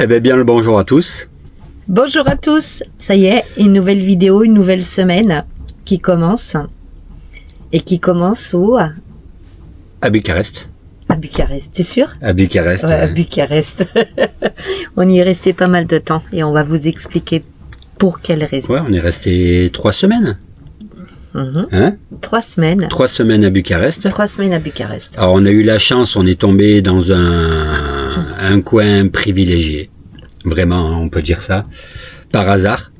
Eh bien le bonjour à tous. Bonjour à tous, ça y est, une nouvelle vidéo, une nouvelle semaine qui commence. Et qui commence où? À Bucarest. À Bucarest, t'es sûr? À Bucarest. Ouais, à Bucarest. On y est resté pas mal de temps et on va vous expliquer pour quelles raisons. Ouais, on est resté 3 semaines. Hein? 3 semaines. 3 semaines à Bucarest. 3 semaines à Bucarest. Alors on a eu la chance, on est tombé dans un coin privilégié. Vraiment, on peut dire ça. Par hasard.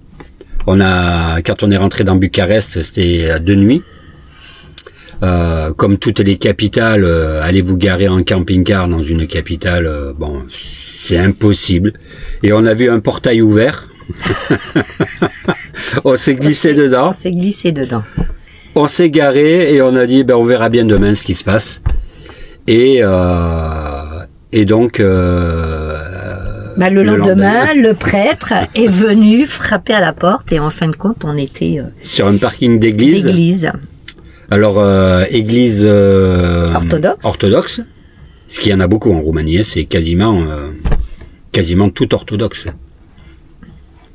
Quand on est rentré dans Bucarest, c'était de nuit. Comme toutes les capitales, allez vous garer en camping-car dans une capitale, bon, c'est impossible. Et on a vu un portail ouvert. On s'est glissé dedans. On s'est glissé dedans. On s'est garé et on a dit, on verra bien demain ce qui se passe. Et donc, le lendemain, le prêtre est venu frapper à la porte et en fin de compte, on était sur un parking d'église. Alors, église orthodoxe, ce qu'il y en a beaucoup en Roumanie, c'est quasiment tout orthodoxe.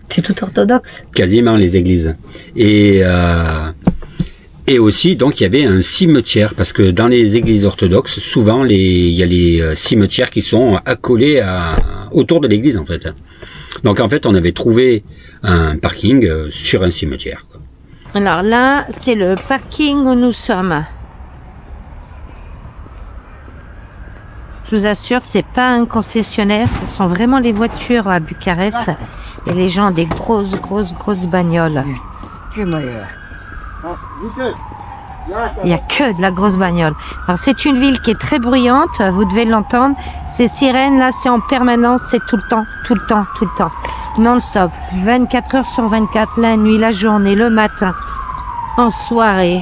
C'est tout orthodoxe. Quasiment les églises. Et aussi, donc, il y avait un cimetière, parce que dans les églises orthodoxes, souvent, il y a les cimetières qui sont accolés autour de l'église, en fait. Donc, en fait, on avait trouvé un parking sur un cimetière, quoi. Alors là, c'est le parking où nous sommes. Je vous assure, c'est pas un concessionnaire, ce sont vraiment les voitures à Bucarest et les gens ont des grosses bagnoles. Il y a que de la grosse bagnole. Alors c'est une ville qui est très bruyante, vous devez l'entendre. Ces sirènes là, c'est en permanence, c'est tout le temps. Non-stop, 24 heures sur 24, la nuit, la journée, le matin, en soirée.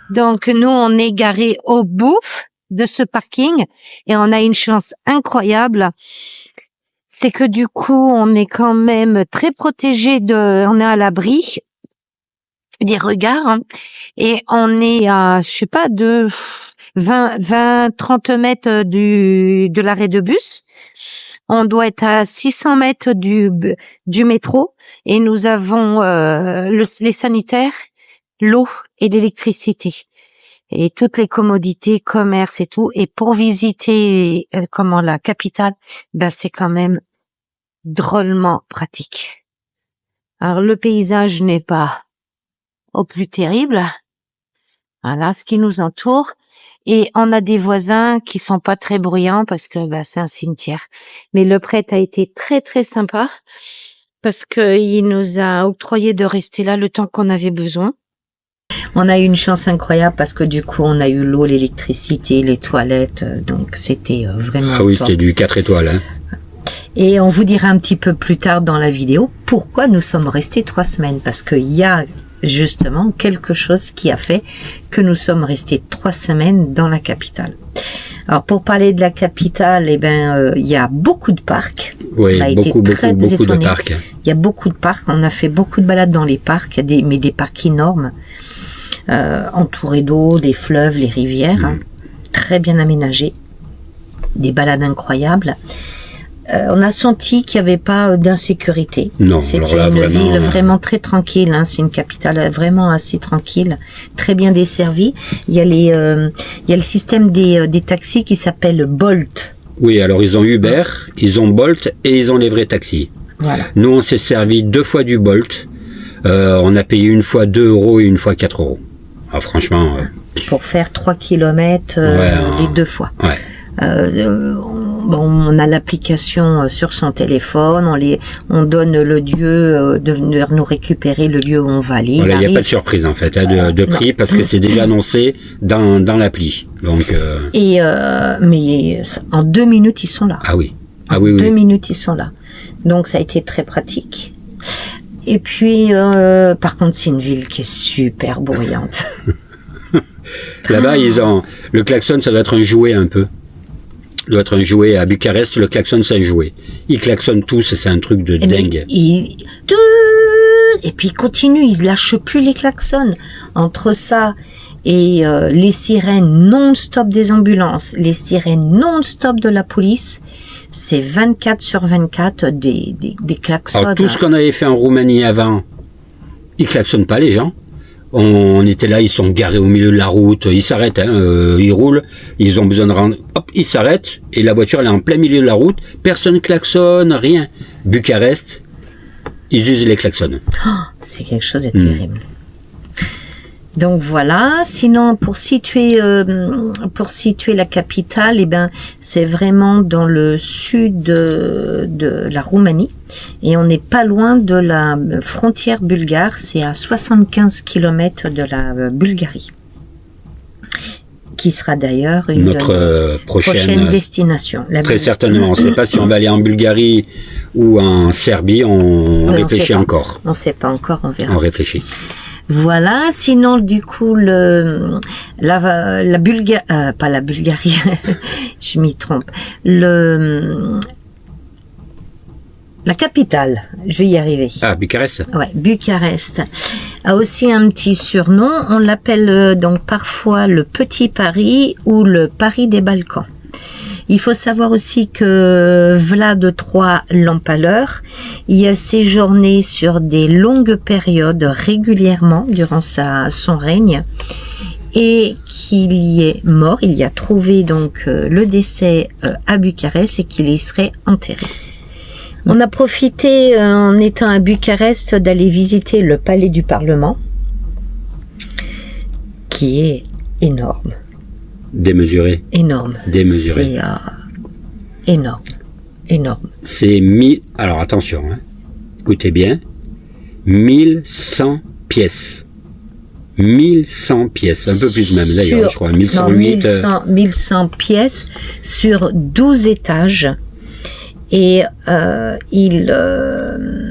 Donc nous, on est garés au bout de ce parking et on a une chance incroyable. C'est que du coup, on est quand même très protégé on est à l'abri des regards, hein, et on est à, je sais pas, de 30 mètres de l'arrêt de bus. On doit être à 600 mètres du métro et nous avons les sanitaires, l'eau et l'électricité et toutes les commodités, commerce et tout. Et pour visiter la capitale, c'est quand même drôlement pratique. Alors le paysage n'est pas au plus terrible. Voilà ce qui nous entoure. Et on a des voisins qui sont pas très bruyants parce que c'est un cimetière. Mais le prêtre a été très très sympa parce que il nous a octroyé de rester là le temps qu'on avait besoin. On a eu une chance incroyable parce que du coup on a eu l'eau, l'électricité, les toilettes, donc c'était vraiment Ah oui, top. c'était du 4 étoiles, hein. Et on vous dira un petit peu plus tard dans la vidéo pourquoi nous sommes restés 3 semaines, parce qu'il y a justement quelque chose qui a fait que nous sommes restés 3 semaines dans la capitale. Alors pour parler de la capitale, il y a beaucoup de parcs. Oui, on a été très beaucoup de étonnés. parcs. Il y a beaucoup de parcs. On a fait beaucoup de balades dans les parcs, mais des parcs énormes, entourés d'eau, des fleuves, les rivières, hein, très bien aménagés, des balades incroyables. On a senti qu'il n'y avait pas d'insécurité. Non, c'était alors là, une ville vraiment très tranquille, hein. C'est une capitale vraiment assez tranquille, très bien desservie. Il y a le système des taxis qui s'appelle Bolt. Oui, alors ils ont Uber, ils ont Bolt et ils ont les vrais taxis. Voilà. Nous, on s'est servi 2 fois du Bolt. On a payé une fois 2 € et une fois 4 €. Ah, franchement. Pour faire 3 kilomètres les 2 fois. Ouais. On a l'application sur son téléphone, on donne le lieu de venir nous récupérer, le lieu où on va aller. Voilà, il n'y a pas de surprise en fait de prix parce que c'est déjà annoncé dans l'appli. Donc. Mais en 2 minutes ils sont là. Ah oui. En 2 minutes ils sont là. Donc ça a été très pratique. Et puis par contre c'est une ville qui est super bruyante. Là-bas ils ont le klaxon, ça doit être un jouet un peu. Doit être un jouet à Bucarest, le klaxon c'est un jouet. Ils klaxonnent tous, c'est un truc de dingue. Et puis ils continuent, ils lâchent plus les klaxons. Entre ça Et les sirènes non-stop des ambulances, les sirènes non-stop de la police, c'est 24 sur 24 des klaxons. Alors, tout ce qu'on avait fait en Roumanie avant, ils klaxonnent pas les gens. On était là, ils sont garés au milieu de la route, ils s'arrêtent, ils roulent, ils ont besoin de rendre, hop, ils s'arrêtent, et la voiture elle est en plein milieu de la route, personne klaxonne, rien. Bucarest, ils usent les klaxons. Oh, c'est quelque chose de terrible. Donc voilà. Sinon, pour situer la capitale, eh ben, c'est vraiment dans le sud de la Roumanie et on n'est pas loin de la frontière bulgare. C'est à 75 km de la Bulgarie, qui sera d'ailleurs une notre prochaine destination. Très certainement. On ne sait pas si on va aller en Bulgarie ou en Serbie. On réfléchit encore. On ne sait pas encore. On verra. On réfléchit. Voilà, sinon du coup la Bulgarie, pas la Bulgarie, je m'y trompe. La capitale, je vais y arriver. Ah, Bucarest. Ouais, Bucarest a aussi un petit surnom. On l'appelle donc parfois le Petit Paris ou le Paris des Balkans. Il faut savoir aussi que Vlad III l'Empaleur y a séjourné sur des longues périodes régulièrement durant son règne et qu'il y est mort. Il y a trouvé donc le décès à Bucarest et qu'il y serait enterré. On a profité en étant à Bucarest d'aller visiter le palais du Parlement qui est énorme. Démesuré. Énorme. Démesuré. C'est énorme. Énorme. C'est 1000. Alors attention, hein. Écoutez bien. 1100 pièces. 1100 pièces. Un peu plus même d'ailleurs, je crois. 1108. 1100 pièces sur 12 étages. Et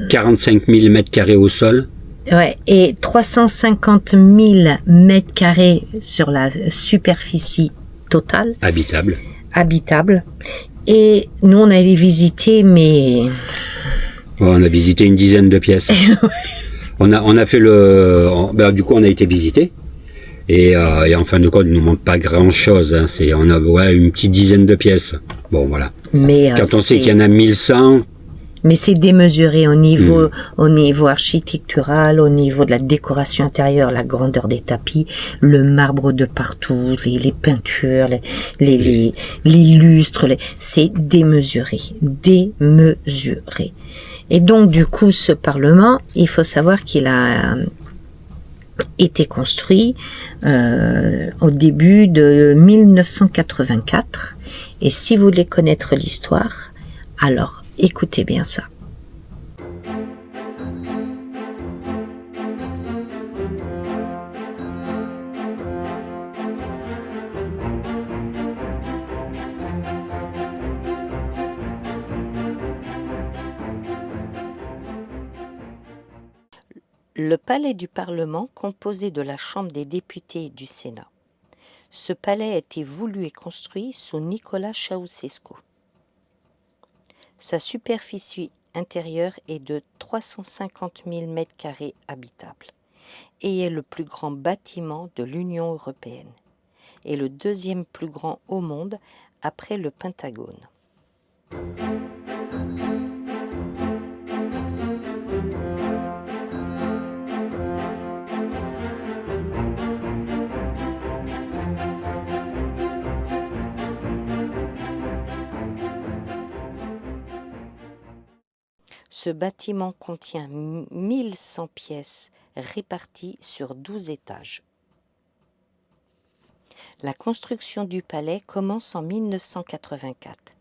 45 000 mètres carrés au sol. Ouais, et 350 000 mètres carrés sur la superficie totale. Habitable. Et nous, on allait visiter, mais... On a visité une dizaine de pièces. on a fait du coup, on a été visité. Et en fin de compte, ils nous montrent pas grand chose. Hein. On a une petite dizaine de pièces. Bon, voilà. Mais, quand on sait qu'il y en a 1100... Mais c'est démesuré au niveau architectural, au niveau de la décoration intérieure, la grandeur des tapis, le marbre de partout, les peintures, les lustres, c'est démesuré. Et donc, du coup, ce Parlement, il faut savoir qu'il a été construit au début de 1984. Et si vous voulez connaître l'histoire, alors écoutez bien ça. Le palais du Parlement, composé de la Chambre des députés et du Sénat. Ce palais a été voulu et construit sous Nicolas Ceausescu. Sa superficie intérieure est de 350 000 m² habitables et est le plus grand bâtiment de l'Union européenne et le deuxième plus grand au monde après le Pentagone. Ce bâtiment contient 1100 pièces réparties sur 12 étages. La construction du palais commence en 1984.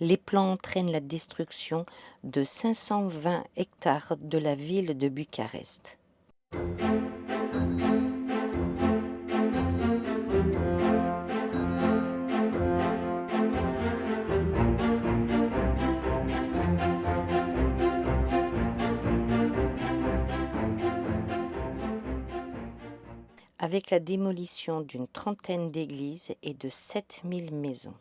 Les plans entraînent la destruction de 520 hectares de la ville de Bucarest. Avec la démolition d'une trentaine d'églises et de 7000 maisons.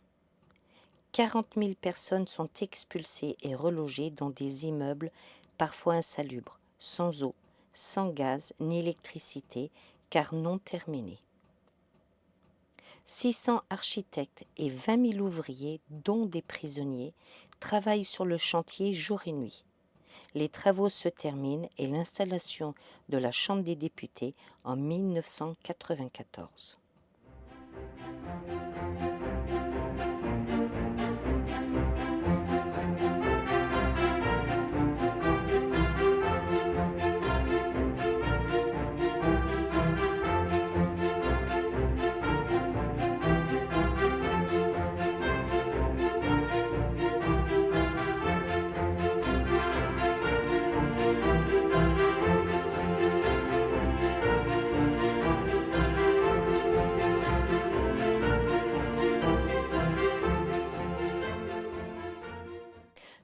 40 000 personnes sont expulsées et relogées dans des immeubles parfois insalubres, sans eau, sans gaz ni électricité, car non terminés. 600 architectes et 20 000 ouvriers, dont des prisonniers, travaillent sur le chantier jour et nuit. Les travaux se terminent et l'installation de la Chambre des députés en 1994.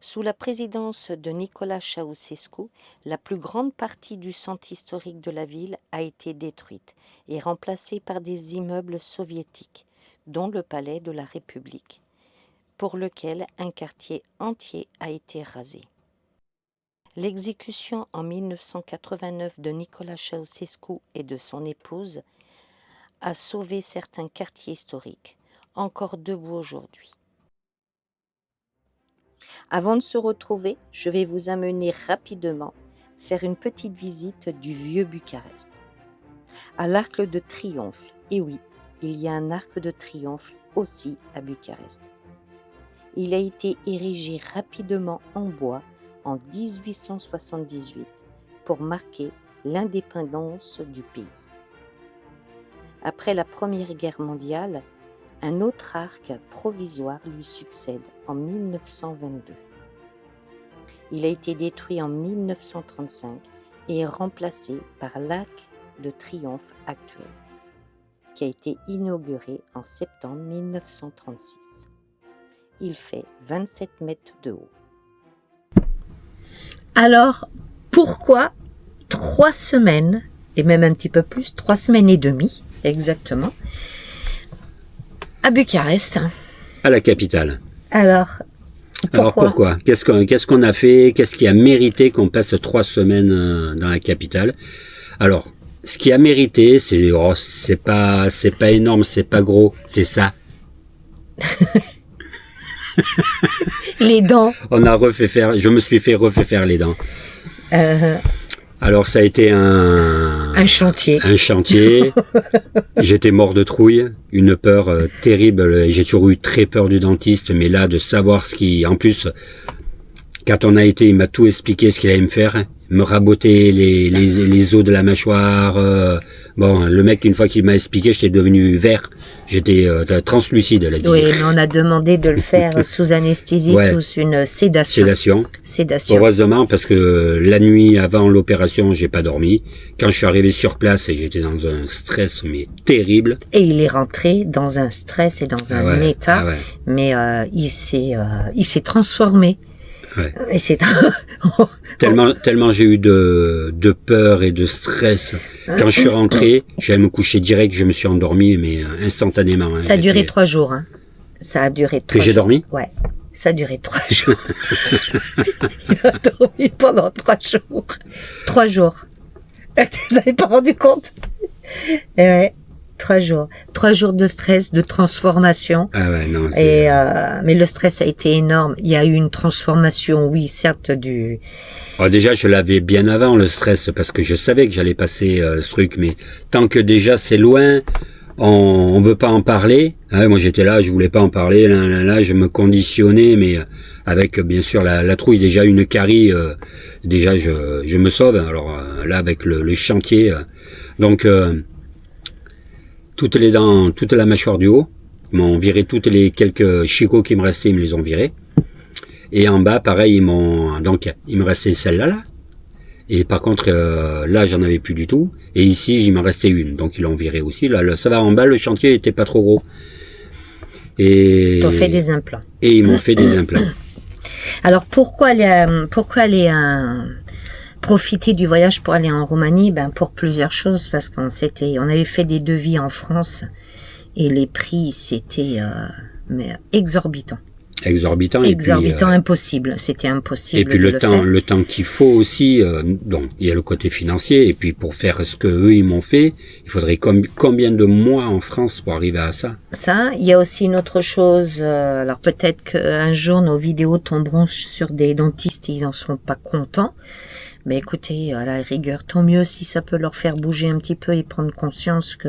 Sous la présidence de Nicolae Ceausescu, la plus grande partie du centre historique de la ville a été détruite et remplacée par des immeubles soviétiques, dont le palais de la République, pour lequel un quartier entier a été rasé. L'exécution en 1989 de Nicolae Ceausescu et de son épouse a sauvé certains quartiers historiques, encore debout aujourd'hui. Avant de se retrouver, je vais vous amener rapidement faire une petite visite du vieux Bucarest. À l'Arc de Triomphe, et oui, il y a un arc de triomphe aussi à Bucarest. Il a été érigé rapidement en bois en 1878 pour marquer l'indépendance du pays. Après la Première Guerre mondiale, un autre arc provisoire lui succède en 1922. Il a été détruit en 1935 et est remplacé par l'Arc de Triomphe actuel, qui a été inauguré en septembre 1936. Il fait 27 mètres de haut. Alors, pourquoi 3 semaines, et même un petit peu plus, 3 semaines et demie, exactement, à Bucarest? À la capitale. Alors pourquoi Qu'est-ce qu'on a fait? Qu'est-ce qui a mérité qu'on passe 3 semaines dans la capitale? Alors, ce qui a mérité, c'est pas énorme, c'est pas gros, c'est ça. Les dents. Je me suis fait refaire les dents. Alors ça a été un chantier. J'étais mort de trouille, une peur terrible. J'ai toujours eu très peur du dentiste, mais là de savoir en plus, quand on a été, il m'a tout expliqué ce qu'il allait me faire, me raboter les os de la mâchoire. Bon, le mec, une fois qu'il m'a expliqué, j'étais devenu vert. J'étais translucide, elle a dit. Oui, mais on a demandé de le faire sous anesthésie, sous une sédation. Heureusement, parce que la nuit avant l'opération, j'ai pas dormi. Quand je suis arrivé sur place, j'étais dans un stress mais terrible. Et il est rentré dans un stress et dans un état, mais il s'est transformé. Ouais. Et c'est tellement j'ai eu de peur et de stress. Quand je suis rentré, j'allais me coucher direct, je me suis endormi, mais instantanément. Ça a duré 3 jours. Hein. Ça a duré 3 jours. Que j'ai dormi? Ouais. Ça a duré 3 jours. Il a dormi pendant 3 jours. 3 jours. Tu n'avais pas rendu compte? Et ouais. 3 jours. 3 jours de stress, de transformation. Ah ouais, non, mais le stress a été énorme. Il y a eu une transformation, oui, certes, déjà, je l'avais bien avant, le stress, parce que je savais que j'allais passer ce truc, mais tant que déjà c'est loin, on veut pas en parler. Hein, moi, j'étais là, je voulais pas en parler. Là, je me conditionnais, mais avec, bien sûr, la trouille, déjà une carie, déjà, je me sauve. Alors là, avec le chantier, donc... toutes les dents, toute la mâchoire du haut, ils m'ont viré les quelques chicots qui me restaient, ils me les ont virés. Et en bas, pareil, il me restait celle-là, Et par contre, là, j'en avais plus du tout. Et ici, il m'en restait une. Donc, ils l'ont viré aussi. Là, ça va en bas, le chantier était pas trop gros. Et ils t'ont fait des implants. Et ils m'ont fait des implants. Alors, pourquoi aller profiter du voyage pour aller en Roumanie? Ben, pour plusieurs choses. Parce qu'on avait fait des devis en France. Et les prix, c'était exorbitant. exorbitant. Exorbitant, impossible. C'était impossible. Et puis le temps qu'il faut aussi, donc il y a le côté financier, et puis pour faire ce que eux ils m'ont fait, il faudrait combien de mois en France pour arriver à ça? Ça, il y a aussi une autre chose. Alors peut-être qu'un jour nos vidéos tomberont sur des dentistes et ils en seront pas contents. Mais écoutez, à la rigueur, tant mieux si ça peut leur faire bouger un petit peu et prendre conscience que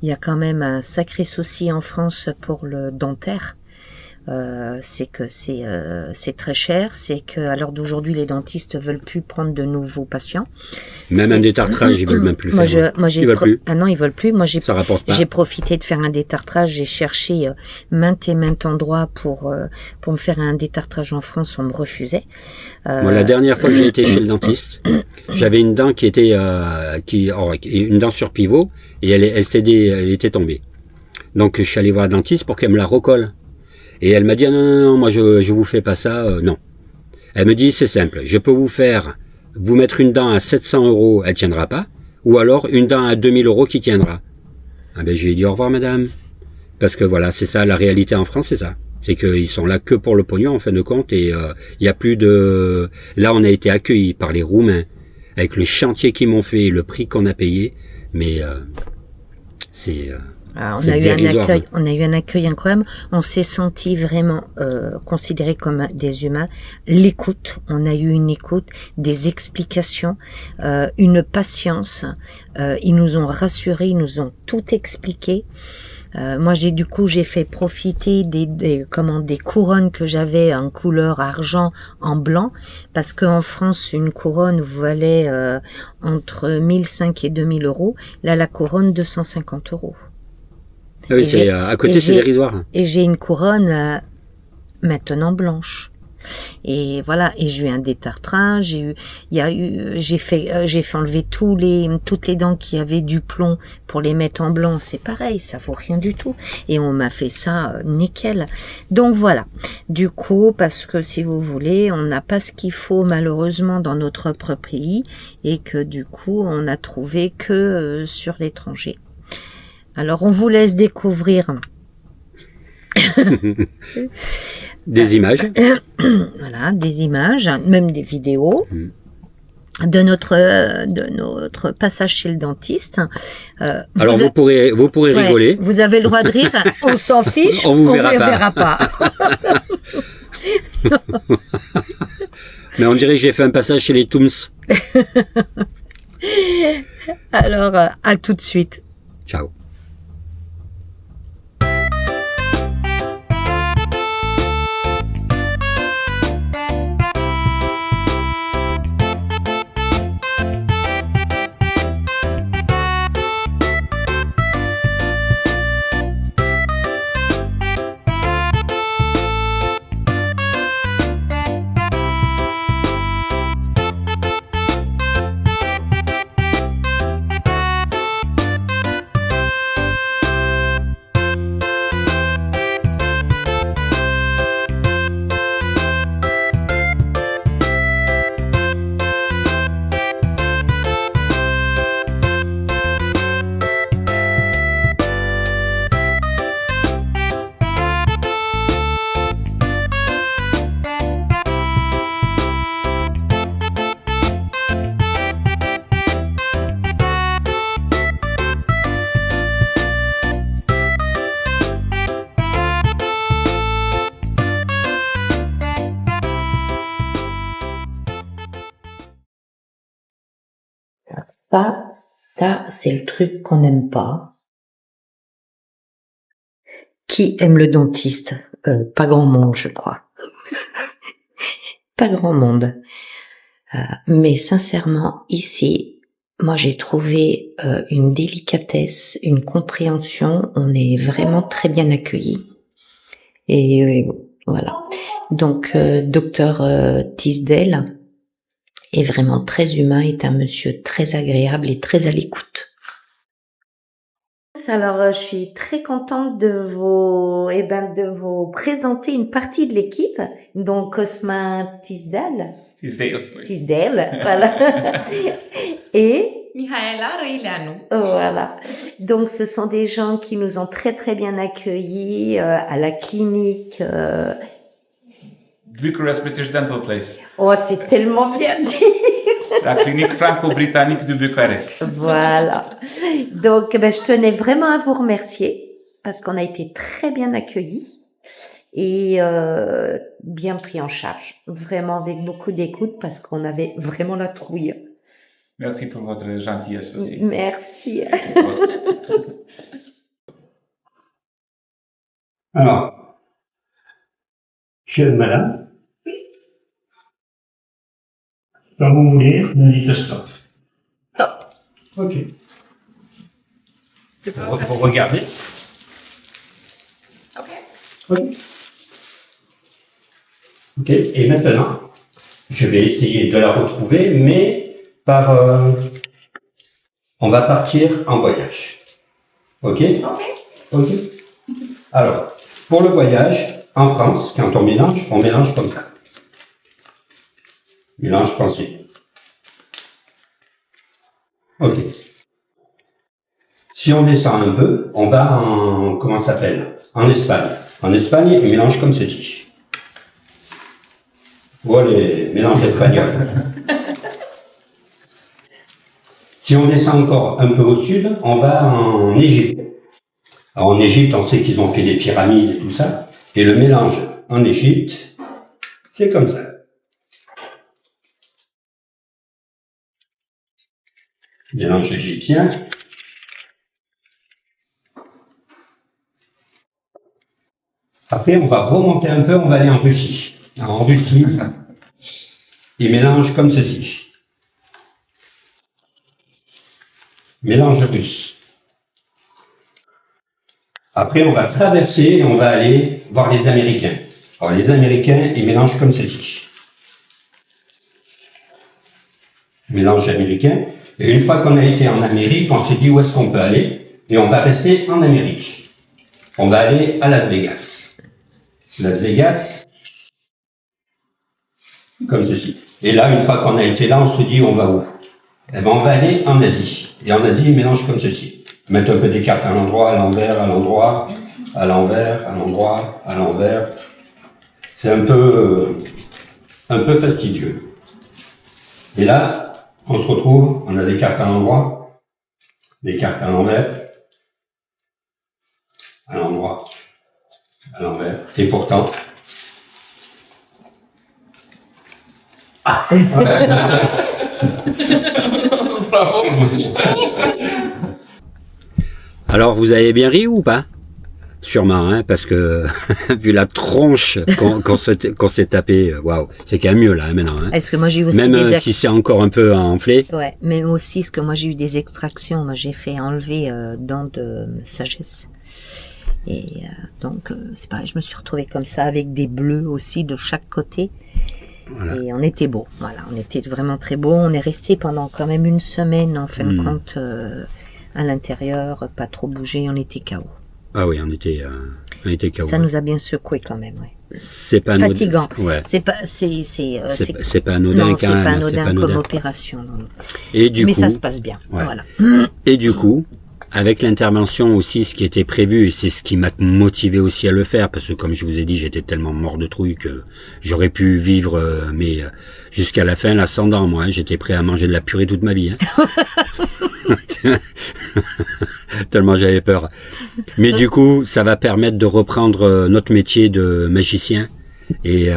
il y a quand même un sacré souci en France pour le dentaire. C'est que c'est très cher, c'est que à l'heure d'aujourd'hui les dentistes veulent plus prendre de nouveaux patients. Même un détartrage, ils veulent même plus faire. Ils veulent plus. Ah non, ils veulent plus. Moi ça rapporte pas. J'ai profité de faire un détartrage, j'ai cherché maintes et maintes endroits pour me faire un détartrage en France, on me refusait. Moi la dernière fois que j'ai été chez le dentiste, j'avais une dent qui était une dent sur pivot et elle était tombée. Donc je suis allé voir la dentiste pour qu'elle me la recolle. Et elle m'a dit, non, moi je vous fais pas ça, non. Elle me dit, c'est simple, je peux vous mettre une dent à 700 €, elle tiendra pas, ou alors une dent à 2000 € qui tiendra. Ah ben, je lui ai dit au revoir madame. Parce que voilà, c'est ça, la réalité en France, c'est ça. C'est qu'ils sont là que pour le pognon, en fin de compte, et il y a plus de... Là, on a été accueillis par les Roumains, avec le chantier qu'ils m'ont fait, le prix qu'on a payé, mais c'est... Alors, on a eu un accueil incroyable. On s'est senti vraiment considérés comme des humains. L'écoute, on a eu une écoute, des explications, une patience. Ils nous ont rassurés, ils nous ont tout expliqué. Moi, j'ai fait profiter des couronnes que j'avais en couleur argent, en blanc, parce qu'en France, une couronne valait entre 1500 et 2000 €. Là, la couronne, 250 €. Oui, c'est à côté, c'est dérisoire. Et j'ai une couronne maintenant blanche. Et voilà, et j'ai eu un détartrage, j'ai fait enlever toutes les dents qui avaient du plomb pour les mettre en blanc, c'est pareil, ça vaut rien du tout. Et on m'a fait ça nickel. Donc voilà. Du coup, parce que si vous voulez, on n'a pas ce qu'il faut malheureusement dans notre propre pays et que du coup, on a trouvé que sur l'étranger. Alors, on vous laisse découvrir des images. Voilà, des images, même des vidéos de notre passage chez le dentiste. Alors, vous pourrez rigoler. Vous avez le droit de rire, on s'en fiche, on vous verra pas. Mais on dirait que j'ai fait un passage chez les Tooms. Alors, à tout de suite. Ciao. Ça, c'est le truc qu'on n'aime pas. Qui aime le dentiste? Pas grand monde, je crois. Pas grand monde. Mais sincèrement, ici, moi j'ai trouvé une délicatesse, une compréhension. On est vraiment très bien accueillis. Et voilà. Donc, docteur Tisdale est vraiment très humain, est un monsieur très agréable et très à l'écoute. Alors, je suis très contente de vous présenter une partie de l'équipe. Donc, Cosma Tisdale, voilà. Et Mihaela Reileanu. Voilà. Donc, ce sont des gens qui nous ont très très bien accueillis à la clinique Bucharest British Dental Place. Oh, c'est tellement bien dit. La clinique franco-britannique de Bucarest. Voilà. Donc, je tenais vraiment à vous remercier parce qu'on a été très bien accueillis et bien pris en charge. Vraiment avec beaucoup d'écoute parce qu'on avait vraiment la trouille. Merci pour votre gentillesse aussi. Merci. Alors, chère madame, quand vous voulez, vous dites stop. Stop. Ok. Vous regardez. Ok. Ok, et maintenant, je vais essayer de la retrouver, mais on va partir en voyage. Ok? Ok. Alors, pour le voyage, en France, quand on mélange comme ça. Mélange pensé. Ok. Si on descend un peu, on va en, comment ça s'appelle? En Espagne. En Espagne, ils mélangent comme ceci. Voilà les mélanges espagnols. Si on descend encore un peu au sud, on va en Égypte. Alors en Égypte, on sait qu'ils ont fait des pyramides et tout ça. Et le mélange en Égypte, c'est comme ça. Mélange égyptien. Après, on va remonter un peu, on va aller en Russie. Alors, en Russie, ils mélangent comme ceci. Mélange russe. Après, on va traverser et on va aller voir les Américains. Alors, les Américains, ils mélangent comme ceci. Mélange américain. Et une fois qu'on a été en Amérique, on s'est dit où est-ce qu'on peut aller. Et on va rester en Amérique. On va aller à Las Vegas. Las Vegas, comme ceci. Et là, une fois qu'on a été là, on se dit on va où? Eh ben, on va aller en Asie. Et en Asie, ils mélangent comme ceci. Mettre un peu des cartes à l'endroit, à l'envers, à l'endroit, à l'envers, à l'endroit, à l'envers. C'est un peu fastidieux. Et là, on se retrouve, on a des cartes à l'endroit, des cartes à l'envers, à l'endroit, à l'envers. Et pourtant, Alors, vous avez bien ri ou pas? Sûrement, hein, parce que vu la tronche qu'on s'est tapé, waouh, c'est quand même mieux là, hein, maintenant. Hein. Est-ce que moi j'ai eu aussi même des si c'est encore un peu enflé. Ouais, même aussi ce que moi j'ai eu des extractions. Moi j'ai fait enlever dents de sagesse. Et donc c'est pareil, je me suis retrouvée comme ça avec des bleus aussi de chaque côté. Voilà. Et on était beau. Voilà, on était vraiment très beau. On est resté pendant quand même une semaine en fin de compte à l'intérieur, pas trop bougé. On était KO. Ah oui, on était KO. Ça nous a bien secoué quand même, ouais. C'est pas fatigant. Ouais. C'est pas anodin. Non, c'est pas même, anodin comme opération. Non. Et du Mais coup, ça se passe bien. Ouais. Voilà. Et du coup, avec l'intervention aussi, ce qui était prévu, et c'est ce qui m'a motivé aussi à le faire, parce que comme je vous ai dit, j'étais tellement mort de trouille que j'aurais pu vivre, mais jusqu'à la fin, là, sans dents, moi, hein, j'étais prêt à manger de la purée toute ma vie. Hein. Tellement j'avais peur. Mais du coup, ça va permettre de reprendre notre métier de magicien. Et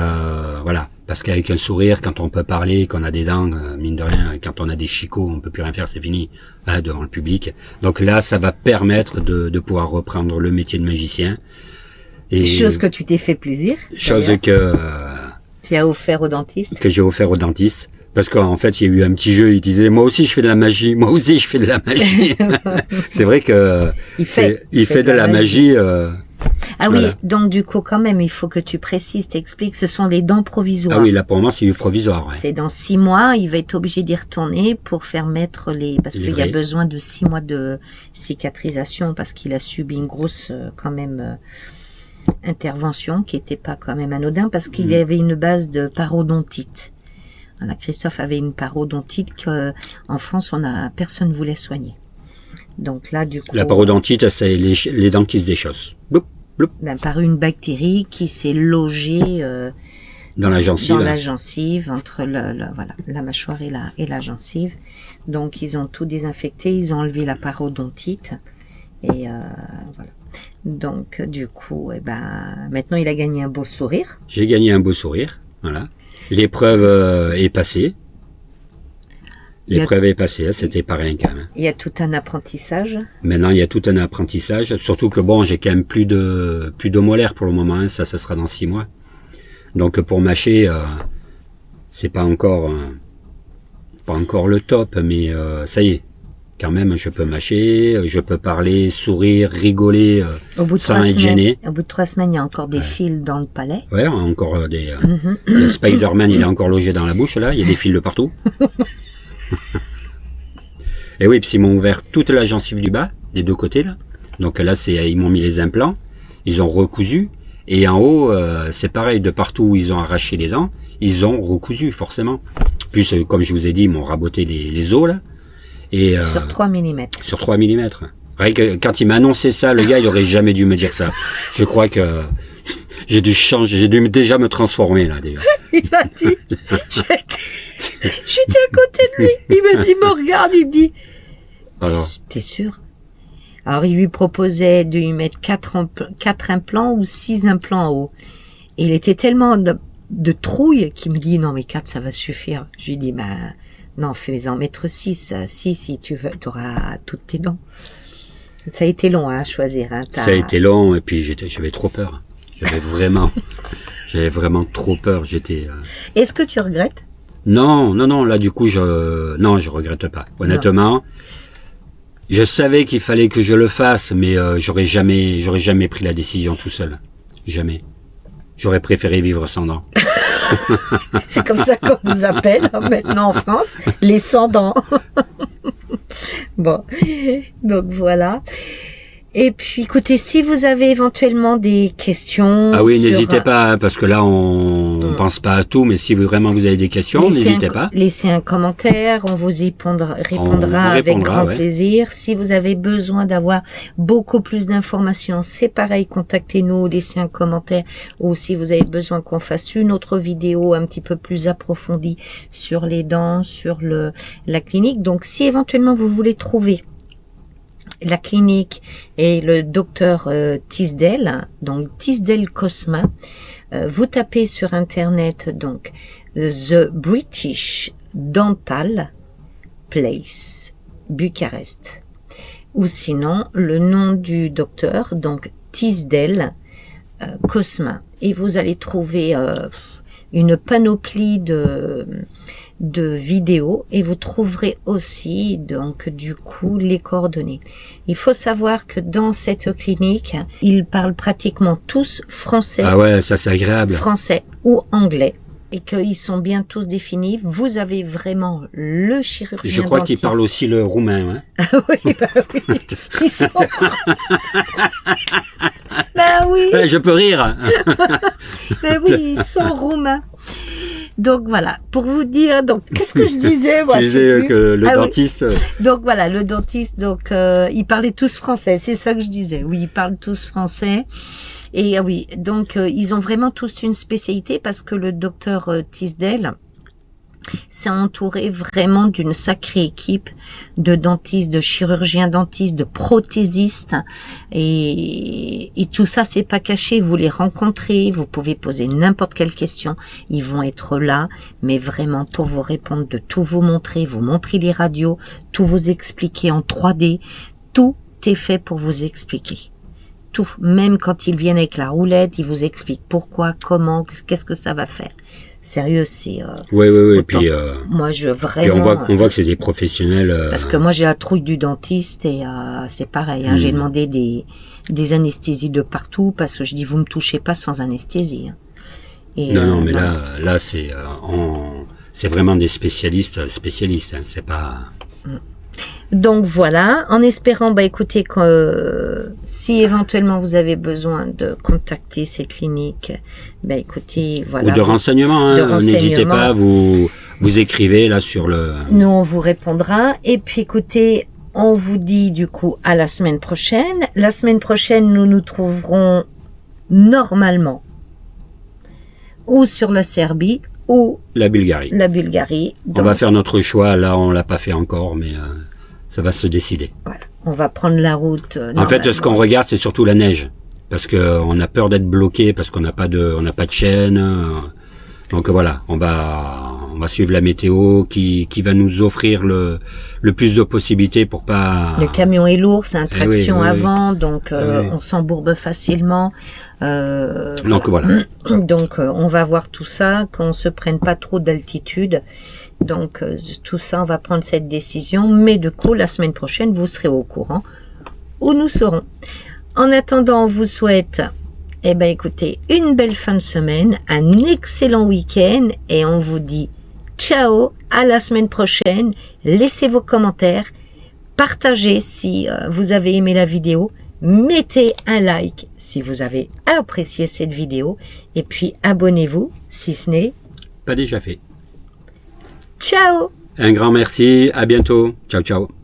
voilà, parce qu'avec un sourire, quand on peut parler, qu'on a des dents, mine de rien, quand on a des chicots, on peut plus rien faire, c'est fini, hein, devant le public. Donc là, ça va permettre de pouvoir reprendre le métier de magicien. Et chose que tu t'es fait plaisir. Chose que tu as offert au dentiste. Que j'ai offert au dentiste. Parce qu'en fait, il y a eu un petit jeu, il disait, moi aussi je fais de la magie, moi aussi je fais de la magie. C'est vrai que il fait de la magie. Ah oui, donc du coup quand même, il faut que tu précises, t'expliques, ce sont des dents provisoires. Ah oui, là pour moi c'est du provisoire. Ouais. C'est dans 6 mois, il va être obligé d'y retourner pour faire mettre parce qu'il y a besoin de 6 mois de cicatrisation parce qu'il a subi une grosse quand même intervention qui était pas quand même anodin parce qu'il avait une base de parodontite. Voilà, Christophe avait une parodontite qu'en France personne voulait soigner. Donc là, du coup, la parodontite, c'est les dents qui se déchaussent. Bloup, bloup. Par une bactérie qui s'est logée Dans la gencive. Dans la gencive, entre voilà, la mâchoire et la gencive. Donc, ils ont tout désinfecté, ils ont enlevé la parodontite. Et voilà. Donc, du coup, maintenant, il a gagné un beau sourire. J'ai gagné un beau sourire, voilà. L'épreuve est passée. L'épreuve est passée, c'était pas rien quand même. Il y a tout un apprentissage. Maintenant, il y a tout un apprentissage, surtout que bon, j'ai quand même plus de molaires pour le moment, hein. Ça sera dans 6 mois. Donc pour mâcher, c'est pas encore le top, mais ça y est. Quand même, je peux mâcher, je peux parler, sourire, rigoler, sans être gêné. Au bout de 3 semaines, il y a encore des fils dans le palais. Ouais, encore des... le Spider-Man, il est encore logé dans la bouche, là. Il y a des fils de partout. Et oui, puis ils m'ont ouvert toute la gencive du bas, des 2 côtés, là. Donc là, ils m'ont mis les implants. Ils ont recousu. Et en haut, c'est pareil, de partout où ils ont arraché les dents, ils ont recousu, forcément. Plus, comme je vous ai dit, ils m'ont raboté les os, là. Et, sur 3 mm. Sur 3 mm. Quand il m'a annoncé ça, le gars, il aurait jamais dû me dire ça. Je crois que j'ai dû changer, j'ai dû déjà me transformer, là, déjà. Il m'a dit, j'étais à côté de lui, il me regarde, il me dit, t'es sûr? Alors, il lui proposait de lui mettre 4 implants ou 6 implants en haut. Et il était tellement de trouille qu'il me dit, non, mais 4, ça va suffire. Je lui dis, non, fais-en mettre 6. 6, si tu veux, t'auras toutes tes dents. Ça a été long, à choisir, hein. Ça a été long, et puis j'avais trop peur. J'avais vraiment trop peur. Est-ce que tu regrettes? Non, là, du coup, je regrette pas. Honnêtement. Je savais qu'il fallait que je le fasse, mais j'aurais jamais pris la décision tout seul. Jamais. J'aurais préféré vivre sans dents. C'est comme ça qu'on nous appelle maintenant en France, les sans dents. Bon, donc voilà. Et puis, écoutez, si vous avez éventuellement des questions... Ah oui, n'hésitez pas, hein, parce que là, on pense pas à tout, mais si vraiment vous avez des questions, n'hésitez pas. Laissez un commentaire, on vous y répondra avec grand plaisir. Si vous avez besoin d'avoir beaucoup plus d'informations, c'est pareil, contactez-nous, laissez un commentaire. Ou si vous avez besoin qu'on fasse une autre vidéo un petit peu plus approfondie sur les dents, sur la clinique. Donc, si éventuellement vous voulez trouver la clinique et le docteur Tisdale, donc Tisdale Cosma, vous tapez sur internet donc The British Dental Place Bucarest, ou sinon le nom du docteur, donc Tisdale Cosma, et vous allez trouver une panoplie de vidéos, et vous trouverez aussi donc du coup les coordonnées. Il faut savoir que dans cette clinique, ils parlent pratiquement tous français. Ah ouais, ça c'est agréable. Français ou anglais, et qu'ils sont bien tous définis. Vous avez vraiment le chirurgien. Je crois qu'ils parlent aussi le roumain, hein. Ah oui, oui. Ils sont... oui. Ouais, je peux rire. Oui, ils sont roumains. Donc voilà, pour vous dire, donc qu'est-ce que je disais moi? Tu disais que le dentiste. Oui. Donc voilà, le dentiste, donc ils parlaient tous français, c'est ça que je disais. Oui, ils parlent tous français. Et oui, donc ils ont vraiment tous une spécialité, parce que le docteur Tisdale s'est entouré vraiment d'une sacrée équipe de dentistes, de chirurgiens dentistes, de prothésistes, et tout ça c'est pas caché. Vous les rencontrez, vous pouvez poser n'importe quelle question, ils vont être là, mais vraiment pour vous répondre, de tout vous montrer les radios, tout vous expliquer en 3D, tout est fait pour vous expliquer. Tout, même quand ils viennent avec la roulette, ils vous expliquent pourquoi, comment, qu'est-ce que ça va faire. Sérieux, c'est... Oui. Puis, moi, vraiment... Puis on voit que c'est des professionnels... Parce que moi, j'ai la trouille du dentiste, et c'est pareil. Hein, j'ai demandé des anesthésies de partout, parce que je dis, vous me touchez pas sans anesthésie. Hein. Et, non, mais là c'est vraiment des spécialistes, hein, c'est pas... Donc voilà, en espérant, écoutez, que si éventuellement vous avez besoin de contacter ces cliniques, écoutez, voilà. Ou de renseignements, hein, n'hésitez pas, vous écrivez là sur le... Nous, on vous répondra. Et puis écoutez, on vous dit du coup à la semaine prochaine. La semaine prochaine, nous nous trouverons normalement ou sur la Serbie ou La Bulgarie. la Bulgarie. On Donc, va faire notre choix. Là, on l'a pas fait encore, mais ça va se décider. voilà, on va prendre la route. En fait, ce qu'on normalement. regarde, c'est surtout la neige, parce que on a peur d'être bloqué, parce qu'on n'a pas de chaîne. Donc voilà, on va suivre la météo qui va nous offrir le plus de possibilités pour pas. Le camion est lourd, c'est un traction oui, oui. avant, donc Oui. on s'embourbe facilement. Donc voilà. Donc on va voir tout ça, qu'on se prenne pas trop d'altitude. Donc tout ça, on va prendre cette décision. Mais du coup, la semaine prochaine, vous serez au courant où nous serons. En attendant, on vous souhaite, eh ben écoutez, une belle fin de semaine, un excellent week-end, et on vous dit ciao, à la semaine prochaine. Laissez vos commentaires, partagez si vous avez aimé la vidéo, mettez un like si vous avez apprécié cette vidéo, et puis abonnez-vous si ce n'est. Pas déjà fait. Ciao! Un grand merci. À bientôt. Ciao, ciao.